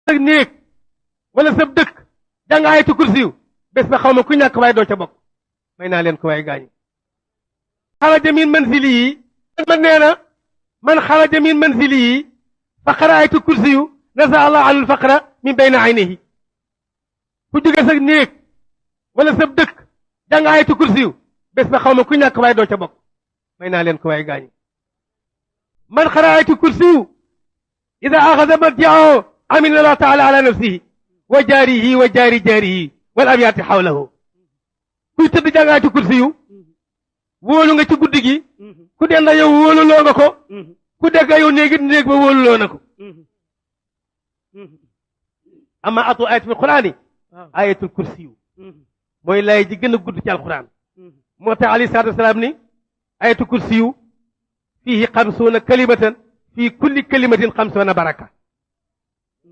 ak néeg wala sab dëkk jàng ayatul kursiyu bés ba xaw ma ku ñàkk waaye doo ca bokk may naa leen ko waaye gaañu xaraja min manzilihi man nee na man xaraja min manzilihi fa qara ayatul kursiyu nasa allah anul faqra min bayna aynihi ku jóge sa néeg wala sab dëkk jàng ayatul kursiyu bés ba xaw ma ku ñàkk waaye doo ca bokk may naa leen ko waaye gaañu man qara ayatul kursiyu ida axada marji'ahu amina allah taala ala nafsihi wa jaarihi wa jaari jaarihi wal abyaati xawlahu kuy tëdd jàng ayatul kursiyu wóolu nga ci guddi gi ku denda yow wóoluloo nga ko ku dégg yow néegit néeg ba wóoluloo na ko ama atu ayat fi qur'ani ayatul kursiyu mooy lay ji gën a gudd ci alquran moo tax alayhi salaatu wasalaam ni ayatul kursiyu fihi xamsuuna kalimatan fii kulli kalimatin xamsuuna baraka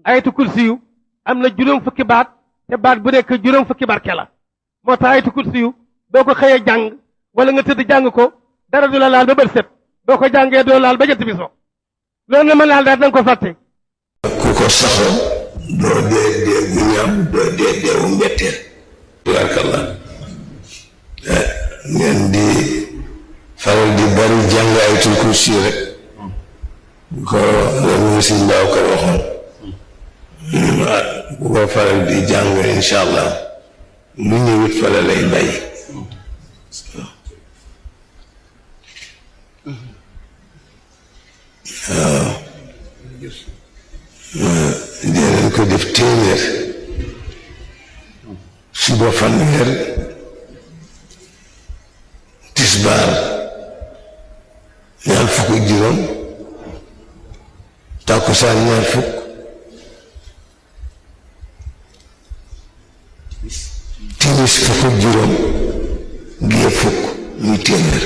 ayatul kursiyu am na juróom fukki baat te baat bu nekk juróom fukki barke la moo tax ayatul kursiyu boo ko xëyee jàng wala nga tëdd jàng ko dara du la laal ba bët set boo ko jàngee doo laal ba jant bi so loolu nga mën laal daal danga ko fàtte ku ko saxoo doo dee dee gu ñaaw doo dee deewu mbetteel tabarakallah ngeen di faral di bari jàng ayatul kursi rek ko loolu si mbaaw ko waxoon bu ko faral di jàng insha allah lu ñëwit fa la lay bàyyi waaw dinañ ko def téeméer suba fanweer tisbaar ñaar fukk ak juróom tàkkusaan ñaar fukk timis fukk ak juróom gee fukk muy téeméer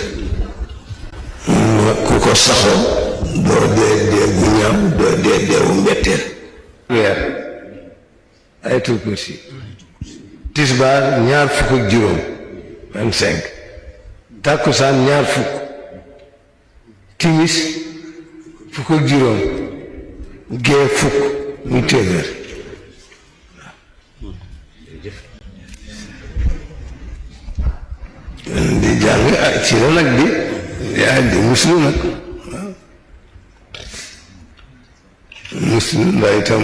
ku ko saxoo doo dee dee gu ñaaw doo dee deewu mbetteel weer ayatul kursi tisbaar ñaar fukk ak juróom 25 tàkkusaan ñaar fukk timis fukk ak juróom gee fukk muy téeméer di jàng ci la nag di yaa di muslu nag muslu ndax itam